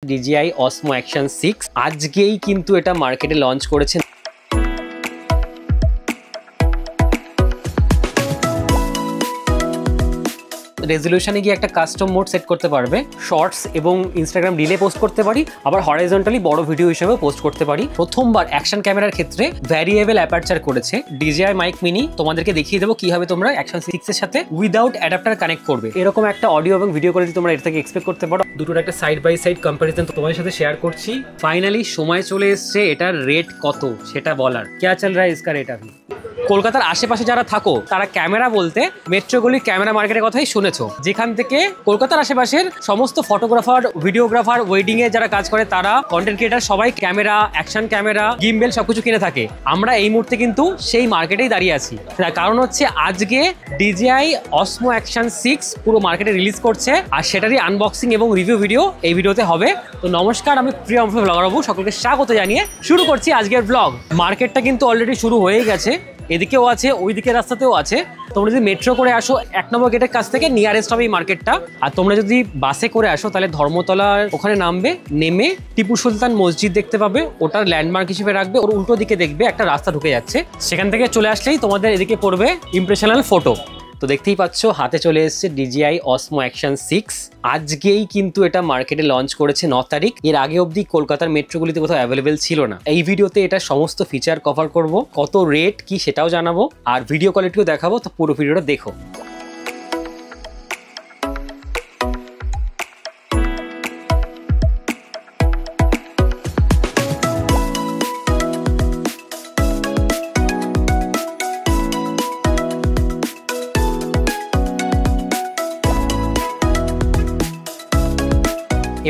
DJI Osmo Action 6 আজকেই কিন্তু এটা মার্কেটে লঞ্চ করেছে। রেজলিউশনে গিয়ে একটা কাস্টম মোড সেট করতে পারবে, শর্টস এবং ইনস্টাগ্রাম রিলে পোস্ট করতে পারি, আবার হরাইজন্টালি বড় ভিডিও হিসেবে পোস্ট করতে পারি। প্রথমবার অ্যাকশন ক্যামেরার ক্ষেত্রে ভ্যারিয়েবল অ্যাপারচার করেছে DJI মাইক মিনি। তোমাদেরকে দেখিয়ে দেবো কিভাবে তোমরা অ্যাকশন 6 এর সাথে উইদাউট অ্যাডাপ্টার কানেক্ট করবে। এরকম একটা অডিও এবং ভিডিও কোয়ালিটি তোমরা এটা থেকে এক্সপেক্ট করতে পারো। দুটোর একটা সাইড বাই সাইড কম্পারিজন তোমাদের সাথে শেয়ার করছি। ফাইনালি সময় চলে এসছে এটার রেট কত সেটা বলার। क्या चल रहा है इसका रेट अभी? কলকাতার আশেপাশে যারা থাকো তারা ক্যামেরা বলতে মেট্রোগুলির ক্যামেরা মার্কেটের কথাই শুনেছো, যেখান থেকে কলকাতার আশেপাশের সমস্ত ফটোগ্রাফার, ভিডিওগ্রাফার, ওয়েডিং এ যারা কাজ করে তারা, কন্টেন্ট ক্রিয়েটার সবাই ক্যামেরা, অ্যাকশন ক্যামেরা, গিম্বেল সবকিছু কিনে থাকে। আমরা এই মুহূর্তে কিন্তু সেই মার্কেটেই দাঁড়িয়ে আছি। তার কারণ হচ্ছে আজকে DJI Osmo Action 6 পুরো মার্কেটে রিলিজ করছে, আর সেটারই আনবক্সিং এবং রিভিউ ভিডিও এই ভিডিওতে হবে। তো নমস্কার, আমি প্রিয়ম ব্লগার বাবু সকলকে স্বাগত জানিয়ে শুরু করছি আজকের ব্লগ। মার্কেটটা কিন্তু অলরেডি শুরু হয়ে গেছে, এদিকেও আছে, ওইদিকে রাস্তাতেও আছে। তোমরা যদি মেট্রো করে আসো 1 নম্বর গেটের কাছ থেকে নিয়ারেস্ট হবে এই মার্কেটটা। আর তোমরা যদি বাসে করে আসো তাহলে ধর্মতলার ওখানে নামবে, নেমে টিপু সুলতান মসজিদ দেখতে পাবে, ওটার ল্যান্ডমার্ক হিসেবে রাখবে। ওর উল্টো দিকে দেখবে একটা রাস্তা ঢুকে যাচ্ছে, সেখান থেকে চলে আসলেই তোমাদের এদিকে পড়বে ইমপ্রেশনাল ফটো। তো দেখতেই পাচ্ছ হাতে চলে এসেছে DJI Osmo Action 6। আজকেই কিন্তু এটা মার্কেটে লঞ্চ করেছে 9 তারিখ। এর আগে অবধি কলকাতার মেট্রোগুলিতে কোথাও অ্যাভেলেবেল ছিল না। এই ভিডিওতে এটা সমস্ত ফিচার কভার করব, কত রেট কি সেটাও জানাবো, আর ভিডিও কোয়ালিটিও দেখাবো। তো পুরো ভিডিওটা দেখো।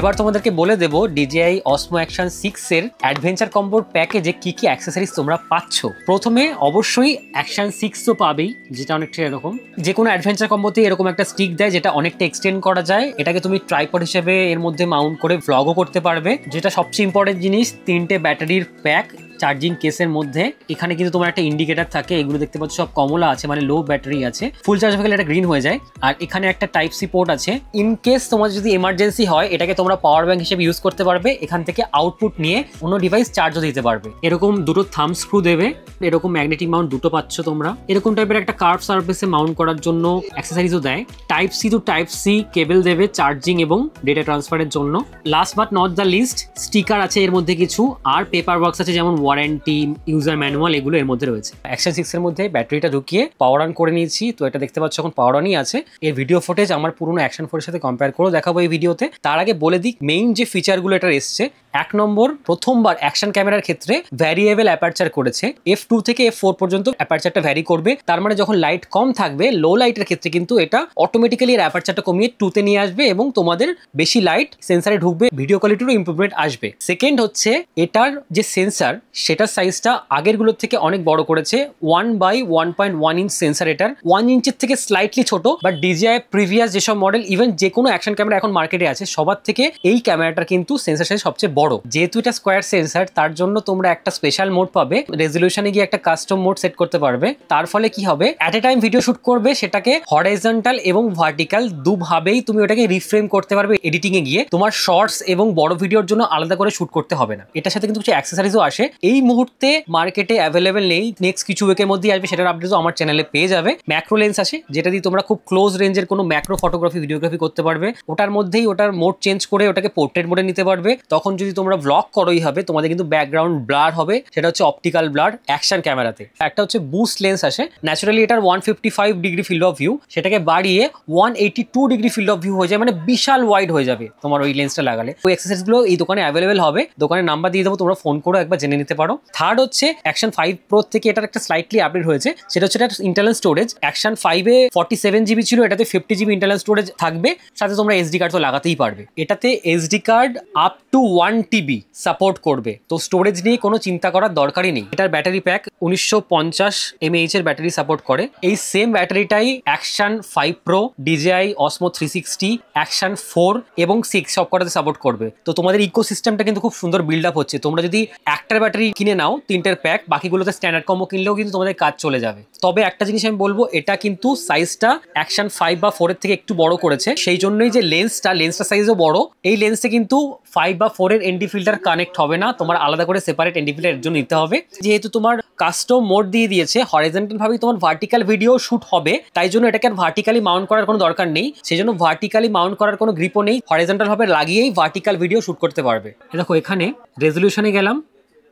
এবার তোমাদেরকে বলে দেব DJI Osmo Action 6 এর অ্যাডভেঞ্চার কম্বোর প্যাকেজে কি কি অ্যাক্সেসরিজ তোমরা পাচ্ছ। প্রথমে অবশ্যই Action 6 তো পাবেই, যেটা অনেকটা এরকম। যে কোনো অ্যাডভেঞ্চার কম্বোতে এরকম একটা স্টিক দেয়, যেটা অনেকটা এক্সটেন্ড করা যায়। এটাকে তুমি ট্রাইপড হিসেবে এর মধ্যে মাউন্ট করে ভ্লগও করতে পারবে। যেটা সবচেয়ে ইম্পর্টেন্ট জিনিস, 3টে ব্যাটারির প্যাক চার্জিং কেসের মধ্যে। এখানে কিন্তু তোমার একটা ইন্ডিকেটর থাকে, এগুলো দেখতে পাচ্ছ সব কমলা আছে, মানে লো ব্যাটারি আছে। ফুল চার্জ হয়ে গেলে এটা গ্রিন হয়ে যায়। আর এখানে একটা টাইপ সি পোর্ট আছে, ইন কেস তোমার যদি এমার্জেন্সি হয় এটাকে তোমরা পাওয়ার ব্যাংক হিসেবে ইউজ করতে পারবে। এখান থেকে আউটপুট নিয়ে অন্য ডিভাইস চার্জও দিতে পারবে। এরকম দুটো থাম্ব স্ক্রু দেবে, এরকম ম্যাগনেটিক মাউন্ট দুটো পাচ্ছ তোমরা। এরকম টাইপের একটা কার্ভ সারফেসে মাউন্ট করার জন্য অ্যাক্সেসরিজও দেয়। Type C to type C cable দেবে চার্জিং এবং ডেটা ট্রান্সফারের জন্য। Last but not the least, sticker আছে এর মধ্যে কিছু, আর পেপার বক্স আছে, যেমন ওয়ারেন্টি, ইউজার ম্যানুয়াল, এগুলো এর মধ্যে রয়েছে। Action 6 এর মধ্যে ব্যাটারিটা ঢুকিয়ে পাওয়ার অন করে নিয়েছি। তো এটা দেখতে পাচ্ছ এখন পাওয়ার অনই আছে। এর ভিডিও ফুটেজ আমার পুরনো Action 4 এর সাথে কম্পেয়ার করে দেখাবো এই ভিডিওতে। তার আগে বলে দিই মেইন যে ফিচারগুলো এটার এসছে। 1 নম্বর, প্রথমবার অ্যাকশন ক্যামেরার ক্ষেত্রে ভ্যারিয়েবল অ্যাপারচার করেছে। f2 থেকে f4 পর্যন্ত অ্যাপারচারটা ভ্যারি করবে। তার মানে যখন লাইট কম থাকবে, লো লাইটের ক্ষেত্রে কিন্তু এটা অটোমেটিক্যালি এর অ্যাপারচারটা কমিয়ে 2 তে নিয়ে আসবে এবং তোমাদের বেশি লাইট সেন্সারে ঢুকবে, ভিডিও কোয়ালিটিরও ইমপ্রুভমেন্ট আসবে। সেকেন্ড হচ্ছে এটার যে সেন্সার, সেটার সাইজটা আগেরগুলোর থেকে অনেক বড় করেছে। 1/1.1 ইঞ্চ সেন্সার এটার, 1 ইঞ্চের থেকে স্লাইটলি ছোট। বাট DJI প্রিভিয়াস যেসব মডেল, ইভেন যে কোনো অ্যাকশন ক্যামেরা এখন মার্কেটে আছে, সবার থেকে এই ক্যামেরাটার কিন্তু সেন্সার সাইজ সবচেয়ে বড়। যেহেতু এটা স্কোয়ার সেন্সার, তার জন্য তোমরা একটা স্পেশাল মোড পাবে। রেজলিউশনে গিয়ে একটা কাস্টম মোড সেট করতে পারবে। তার ফলে কি হবে, at a time video shoot করবে, সেটাকে হরাইজন্টাল এবং ভার্টিক্যাল দুভাবেই তুমি ওটাকে রিফ্রেম করতে পারবে এডিটিং এ গিয়ে। তোমার শর্টস এবং বড় ভিডিওর জন্য আলাদা করে শুট করতে হবে না। এটার সাথে কিন্তু কিছু অ্যাক্সেসরিজও আসে, এই মুহূর্তে মার্কেটে অ্যাভেলেবেল নেই, নেক্সট কিছু উইকের মধ্যেই আসবে। সেটার আপডেটও আমার চ্যানেলে পেয়ে যাবে। ম্যাক্রো লেন্স আসে, যেটা দিয়ে তোমরা খুব ক্লোজ রেঞ্জের কোনো ম্যাক্রো ফটোগ্রাফি, ভিডিওগ্রাফি করতে পারবে। ওটার মধ্যেই ওটার মোড চেঞ্জ করে ওটাকে পোর্ট্রেট মোডে নিতে পারবে। তখন যদি তোমরা ব্লগ করোই হবে, তোমাদের কিন্তু ব্যাকগ্রাউন্ড ব্লার হবে, সেটা হচ্ছে অপটিক্যাল ব্লার অ্যাকশন ক্যামেরাতে। একটা হচ্ছে বুস্ট লেন্স আসে, ন্যাচারালি এটার 155 ডিগ্রি ফিল্ড অফ ভিউ, সেটাকে বাড়িয়ে 182 ডিগ্রি ফিল্ড অফ ভিউ হয়ে যায়, মানে বিশাল ওয়াইড হয়ে যাবে তোমার ওই লেন্সটা লাগালে। ওই অ্যাক্সেসরিজগুলো এই দোকানে অ্যাভেলেবেল হবে, দোকানের নাম্বার দিয়ে দেবো, তোমরা ফোন করো একবার জেনে নিতে পারো। থার্ড হচ্ছে Action 5 Pro থেকে এটার একটা স্লাইটলি আপডেট হয়েছে, সেটা হচ্ছে এটা ইন্টারনাল স্টোরেজ। Action 5 এ 47 জিবি ছিল, এটাতে 50 জিবি ইন্টারনাল স্টোরেজ থাকবে, সাথে তোমরা SD কার্ড তো লাগাতেই পারবে। এটাতে SD card up to 1 TB support করবে। তো স্টোরেজ নিয়ে কোনো চিন্তা করার দরকারই নেই। এটার ব্যাটারি প্যাক 1950 mAh এর ব্যাটারি সাপোর্ট করে। এই সেম ব্যাটারিটাই action 5 Pro, DJI Osmo 360, action 4 এবং 6 সব কটাতে সাপোর্ট করবে। তো তোমাদের ইকোসিস্টেমটা কিন্তু খুব সুন্দর বিল্ড আপ হচ্ছে। তোমরা যদি একটার ব্যাটারি কিনে নাও 3টের প্যাক, বাকিগুলোতে স্ট্যান্ডার্ড কম্বো কিনলেও কিন্তু তোমাদের কাজ চলে যাবে। তবে একটা জিনিস আমি বলবো, এটা কিন্তু সাইজটা অ্যাকশন 5 বা 4 এর থেকে একটু বড় করেছে, সেই জন্যই যে লেন্সটা সাইজও বড়। এই লেন্সে কিন্তু 5 বা 4 এর এনডি ফিল্টার কানেক্ট হবে না, তোমার আলাদা করে সেপারেট এনডি ফিল্টার এর জন্য নিতে হবে। যেহেতু তোমার কাস্টম মোড দিয়ে দিয়েছে, হরিজন্টাল ভাবে তোমার ভার্টিক্যাল ভিডিও শুট হবে, তাই জন্য এটাকে আর ভার্টিক্যালি মাউন্ট করার কোনো দরকার নেই। সেই জন্য ভার্টিক্যালি মাউন্ট করার কোনো গ্রিপও নেই, হরিজন্টাল ভাবে লাগিয়েই ভার্টিক্যাল ভিডিও শুট করতে পারবে। দেখো এখানে রেজলিউশনে গেলাম,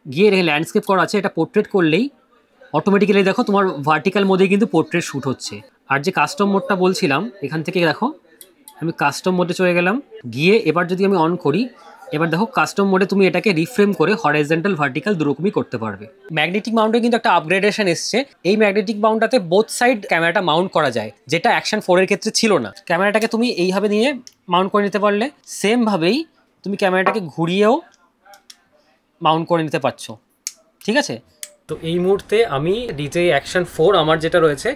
গিয়ে ল্যান্ডস্কেপ করা আছে, এটা পোর্ট্রেট করলেই অটোমেটিক্যালি দেখো তোমার ভার্টিক্যাল মোডে কিন্তু পোর্ট্রেট শুট হচ্ছে। আর যে কাস্টম মোডটা বলছিলাম, এখান থেকে দেখো আমি কাস্টম মোডে চলে গেলাম, গিয়ে এবার যদি আমি অন করি, এবার দেখো কাস্টম মোডে তুমি এটাকে রিফ্রেম করে হরাইজন্টাল ভার্টিক্যাল দুরকমই করতে পারবে। ম্যাগনেটিক মাউন্টে কিন্তু একটা আপগ্রেডেশন এসছে। এই ম্যাগনেটিক মাউন্টটাতে বোথ সাইড ক্যামেরাটা মাউন্ট করা যায়, যেটা অ্যাকশন 4 এর ক্ষেত্রে ছিল না। ক্যামেরাটাকে তুমি এইভাবে নিয়ে মাউন্ট করে নিতে পারলে, সেম ভাবেই তুমি ক্যামেরাটাকে ঘুরিয়েও মাউন্ট করে নিতে পারছো। ঠিক আছে, তো এই মুহূর্তে আমি DJI অ্যাকশন 4 আমার যেটা রয়েছে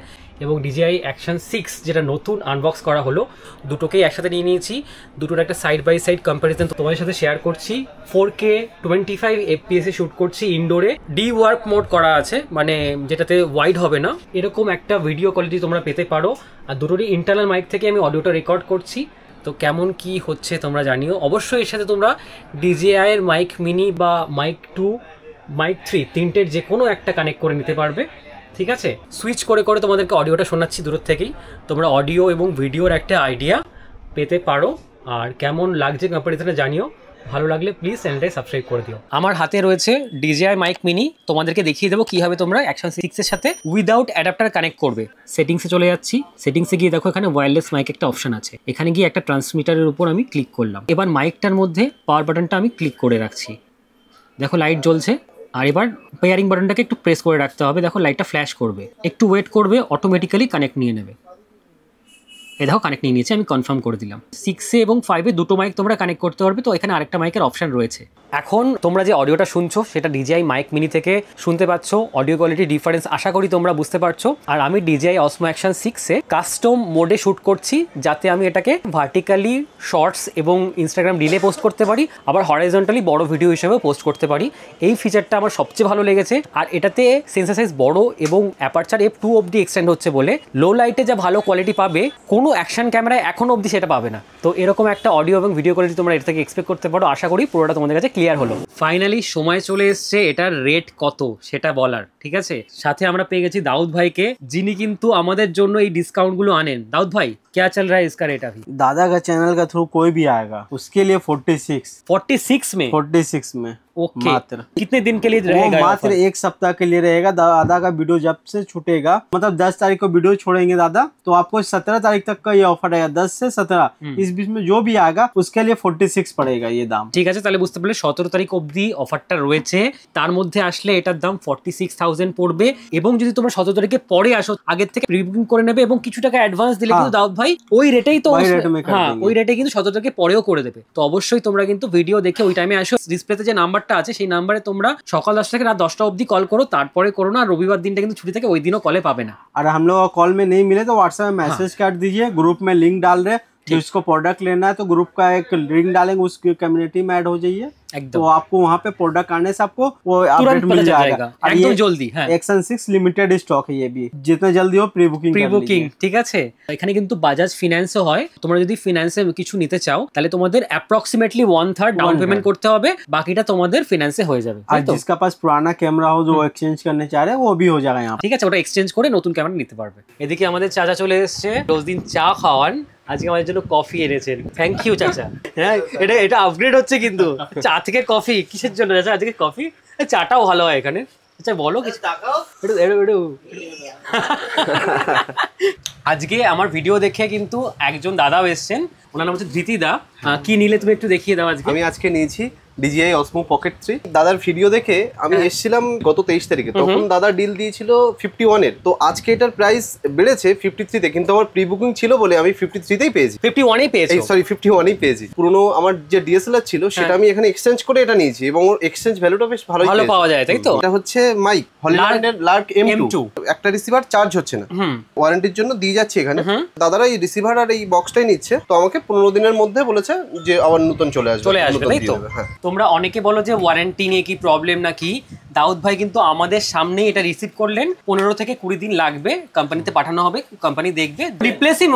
এবং DJI অ্যাকশন 6 যেটা নতুন আনবক্স করা হলো, দুটোকেই একসাথে নিয়ে নিয়েছি। দুটোর একটা সাইড বাই সাইড কম্প্যারিজন তোমাদের সাথে শেয়ার করছি। 4K 25 FPS এ শ্যুট করছি ইনডোরে, ডি ওয়ার্ক মোড করা আছে, মানে যেটাতে ওয়াইড হবে না, এরকম একটা ভিডিও কোয়ালিটি তোমরা পেতে পারো। আর দুটোরই ইন্টারনাল মাইক থেকে আমি অডিওটা রেকর্ড করছি। তো কেমন কি হচ্ছে তোমরা জানিও। অবশ্যই এর সাথে তোমরা DJI এর মাইক মিনি বা মাইক 2, মাইক 3 তিনটের যে কোনো একটা কানেক্ট করে নিতে পারবে। ঠিক আছে, সুইচ করে করে তোমাদেরকে অডিওটা শোনাচ্ছি দূর থেকেই, তোমরা অডিও এবং ভিডিওর একটা আইডিয়া পেতে পারো। আর কেমন লাগছে কম্পারিজনে জানিও। ভালো লাগলে প্লিজ চ্যানেলটাকে সাবস্ক্রাইব করে দিও। আমার হাতে রয়েছে DJI মাইক মিনি, তোমাদেরকে দেখিয়ে দেবো কিভাবে তোমরা অ্যাকশন 6 এর সাথে উইদাউট অ্যাডাপ্টার কানেক্ট করবে। সেটিংসে চলে যাচ্ছি, সেটিংসে গিয়ে দেখো এখানে ওয়্যারলেস মাইক একটা অপশন আছে, এখানে গিয়ে একটা ট্রান্সমিটারের উপর আমি ক্লিক করলাম। এবার মাইকটার মধ্যে পাওয়ার বাটনটা আমি ক্লিক করে রাখছি, দেখো লাইট জ্বলছে। আর এবার পেয়ারিং বাটনটাকে একটু প্রেস করে রাখতে হবে, দেখো লাইটটা ফ্ল্যাশ করবে, একটু ওয়েট করবে, অটোমেটিক্যালি কানেক্ট নিয়ে নেবে। এই দেখো কানেক্ট নিয়ে নিয়েছে, আমি কনফার্ম করে দিলাম। 6 এবং 5 দুটো মাইক তোমরা কানেক্ট করতে পারবে, তো এখানে আরেকটা মাইকের অপশন রয়েছে। এখন তোমরা যে অডিওটা শুনছো সেটা DJI মাইক মিনি থেকে শুনতে পাচ্ছ, অডিও কোয়ালিটি ডিফারেন্স আশা করি তোমরা বুঝতে পারছো। আর আমি DJI Osmo Action 6 এ কাস্টম মোডে শ্যুট করছি, যাতে আমি এটাকে ভার্টিক্যালি শর্টস এবং ইনস্টাগ্রাম রিলে পোস্ট করতে পারি, আবার হরাইজন্টালি বড় ভিডিও হিসেবে পোস্ট করতে পারি। এই ফিচারটা আমার সবচেয়ে ভালো লেগেছে। আর এটাতে সেন্সর সাইজ বড় এবং অ্যাপারচার f2 অবধি এক্সটেন্ড হচ্ছে বলে লো লাইটে যা ভালো কোয়ালিটি পাবে কোনো অ্যাকশন ক্যামেরায় এখন অবধি সেটা পাবে না। তো এরকম একটা অডিও এবং ভিডিও কোয়ালিটি তোমরা এটা থেকে এক্সপেক্ট করতে পারো। আশা করি পুরোটা তোমাদের কাছে ক্লিয়ার হলো। ফাইনালি সময় চলে এসছে এটার রেট কত সেটা বলার। ঠিক আছে, সাথে আমরা পেয়ে গেছি দাউদ ভাইকে, যিনি কিন্তু আমাদের জন্য এই ডিসকাউন্ট গুলো আনেন। দাউদ ভাই, क्या चल रहा है इसका रेट अभी? दादा का चैनल का थ्रू कोई भी आएगा उसके लिए 46 में 46 में ओके। मात्र कितने दिन के लिए रहेगा? मात्र एक सप्ताह के लिए रहेगा। दादा का वीडियो जब से छूटेगा, मतलब 10 तारीख को वीडियो छोड़ेंगे दादा, तो आपको 17 तारीख तक का ये ऑफर रहेगा। 10 से 17 इस बीच में जो भी आएगा उसके लिए 46 पड़ेगा ये दाम। ঠিক আছে, তাহলে বুঝতে পারলে 17 তারিখ অবধি অফারটা রয়েছে। তার মধ্যে আসলে এটার দাম 46,000 পড়বে। এবং যদি তোমরা 17 তারিখে পরে আসো, আগের থেকে প্রি বুকিং করে নেবে এবং কিছু টাকা অ্যাডভান্স দিলে কিন্তু দাউদ ভাই ওই রেটেই তো, হ্যাঁ ওই রেটে কিন্তু 17 তারিখে পরেও করে দেবে। তো অবশ্যই তোমরা কিন্তু ভিডিও দেখে ওই টাইমে আসো। ডিসপ্লেতে যে নাম্বারটা আছে সেই নাম্বারে তোমরা সকাল 10টা থেকে রাত 10টা অবধি কল করো, তারপরে করো না। রবিবার দিনটা কিন্তু ছুটি থাকে, ওই দিনও কলে পাবে না। और हम लोग कॉल में नहीं मिले तो व्हाट्सएप में मैसेज कर दीजिए, ग्रुप में लिंक डाल रहे, जिसको प्रोडक्ट लेना है तो ग्रुप का एक लिंक डालेंगे, उस कम्युनिटी में ऐड हो जाइए, तो आपको वहाँ पे प्रोडक्ट आने से आपको वो अपडेट मिल जाएगा एकदम जल्दी। हाँ, एक्शन 6 लिमिटेड स्टॉक है, ये भी जितना जल्दी हो प्री बुकिंग। ঠিক আছে, এখানে কিন্তু বাজাজ ফিন্যান্সও হয়। তোমরা যদি ফিন্যান্সে কিছু নিতে চাও তাহলে তোমাদের অ্যাপ্রক্সিমেটলি 1/3 ডাউন পেমেন্ট করতে হবে, বাকিটা তোমাদের ফিন্যান্সে হয়ে যাবে। আর जिसका पास पुराना कैमरा हो जो एक्सचेंज करने चाह रहे हैं वो भी हो जाएगा यहाँ। ঠিক আছে, ওটা এক্সচেঞ্জ করে নতুন ক্যামেরা নিতে পারবে। এদিকে আমাদের চাচা চলে এসেছে, রোজ দিন চা খাওয়ান, আজকে আমাদের জন্য কফি এনেছেন। থ্যাংক ইউ চাচা। হ্যাঁ, এটা আপগ্রেড হচ্ছে কিন্তু, চা থেকে কফি। কিসের জন্য চাচা আজকে কফি? চাটাও ভালো হয় এখানে। আচ্ছা বলো কিছু। আজকে আমার ভিডিও দেখে কিন্তু একজন দাদাও এসেছেন, ওনার নাম হচ্ছে ধৃতি দা। কি নিলে তুমি একটু দেখিয়ে দাও। আজকে আমি আজকে নিয়েছি DJI Osmo Pocket 3। দাদার ভিডিও দেখে আমি এসেছিলাম গত 23 তারিখে, তখন দাদা ডিল দিয়েছিল 51 এর, তো আজকে এটার প্রাইস বেড়েছে 53 তে, কিন্তু আমার প্রি বুকিং ছিল বলে আমি 53 তেই পেয়েছি। 51 এই পেয়েছি, সরি 51 এই পেয়েছি। পুরনো আমার যে DSLR ছিল সেটা আমি এখানে এক্সচেঞ্জ করে এটা নিয়েছি এবং ওর এক্সচেঞ্জ ভ্যালুটা বেশ ভালো পাওয়া যায়, তাই তো? এটা হচ্ছে মাইক হলিল্যান্ডের লার্ক M2। একটা রিসিভার চার্জ হচ্ছে না, ওয়ারেন্টির জন্য দিয়ে যাচ্ছে এখানে। দাদারা এই রিসিভার আর এই বক্সটাই নিচ্ছে, তো আমাকে 15 দিনের মধ্যে বলেছে যে আবার নতুন চলে আসবে, তাই তো? তোমরা অনেকে বলো যে ওয়ারেন্টি নিয়ে কি প্রবলেম নাকি, দাউদ ভাই কিন্তু আমাদের সামনেই এটা রিসিভ করলেন। 15 থেকে 20 দিন লাগবে, কোম্পানিতে পাঠানো হবে, কোম্পানি দেখবে, রিপ্লেসই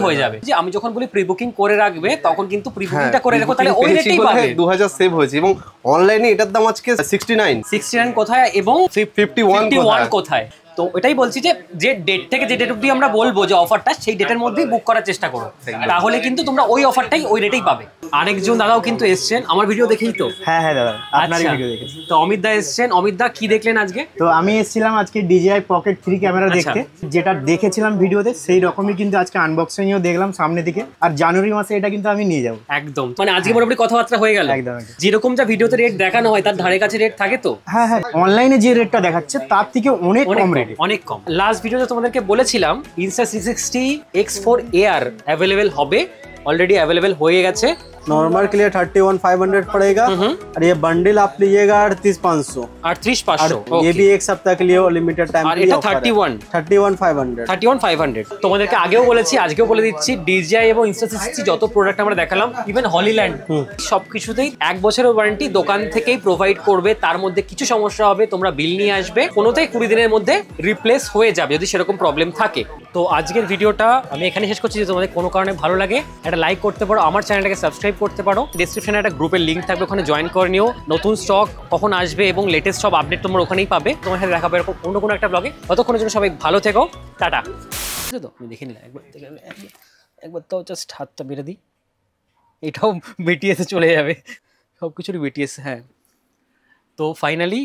হয়ে যাবে। যে আমি যখন বলি প্রি বুকিং করে রাখবে, তখন কিন্তু প্রি বুকিংটা করে রাখো, তাহলে ওই রেটেই পাবে। 2000 সেভ হয়েছে এবং অনলাইনে এটার দাম আজকে 69 কোথায় এবং 51 কোথায়। তো এটাই বলছি যে যে ডেট থেকে যে ডেট অবধি আমরা বলবো যে অফারটা, সেই ডেটের মধ্যেই বুক করার চেষ্টা করো, তাহলে কিন্তু তোমরা ওই অফারটাই ওই রেটেই পাবে। আরেকজন দাদাও কিন্তু এসেছেন আমার ভিডিও দেখেই তো। হ্যাঁ দাদা, আপনার ভিডিও দেখে। তো অমিত দা এসেছেন। অমিত দা কি দেখলেন আজকে? তো আমি এসেছিলাম আজকে DJI Pocket 3 ক্যামেরা দেখতে, যেটা দেখেছিলাম ভিডিওতে সেই রকমই কিন্তু আজকে আনবক্সিংও দেখলাম সামনে থেকে, আর জানুয়ারি মাসে এটা কিন্তু আমি নিয়ে যাব একদম। মানে আজকে মোটামুটি কথাবার্তা হয়ে গেল। একদম। যেরকম যা ভিডিওতে রেট দেখানো হয় তার ধারে কাছে রেট থাকে তো। হ্যাঁ, অনলাইনে যে রেটটা দেখাচ্ছে তার থেকে অনেক কম রেট, অনেক কম। লাস্ট ভিডিওতে তোমাদেরকে বলেছিলাম Insta360 X4 AR अवेलेबल হবে, ऑलरेडी अवेलेबल হয়ে गए। नॉर्मल के लिए 31,500 पड़ेगा और ये बंडल आप लीजिएगा 38,500। 38,500 ये भी एक सप्ताह के लिए लिमिटेड टाइम और এটা 31,500 তোমাদেরকে আগেও বলেছি, আজকেও বলে দিচ্ছি, DJI এবং Insta360 যত প্রোডাক্ট আমরা দেখালাম, ইভেন হলিল্যান্ড, সবকিছুতেই 1 বছরের ওয়ারেন্টি দোকান থেকেই প্রোভাইড করবে। তার মধ্যে কিছু সমস্যা হবে, তোমরা বিল নিয়ে আসবে, কোনোটাই 20 দিনের মধ্যে রিপ্লেস হয়ে যাবে যদি সেরকম প্রবলেম থাকে। তো আজকের ভিডিওটা আমি এখানে শেষ করছি। যদি তোমাদের কোনো কারণে ভালো লাগে একটা লাইক করতে পারো, আমার চ্যানেলটাকে সাবস্ক্রাইব করতে পারো, ডেসক্রিপশনে একটা গ্রুপের লিংক থাকবে, ওখানে জয়েন করে নিও। নতুন স্টক কখন আসবে এবং লেটেস্ট সব আপডেট তোমরা ওখানেই পাবে। তোমার সাথে দেখাবো এরকম অন্য কোনো একটা ব্লগে। ততক্ষণের জন্য সবাই ভালো থেকো, টাটা। তো আমি দেখে নিলাম একবার তো জাস্ট হাতটা বেড়ে দিই, এটাও BTS চলে যাবে, সব কিছুরই BTS। হ্যাঁ, তো ফাইনালি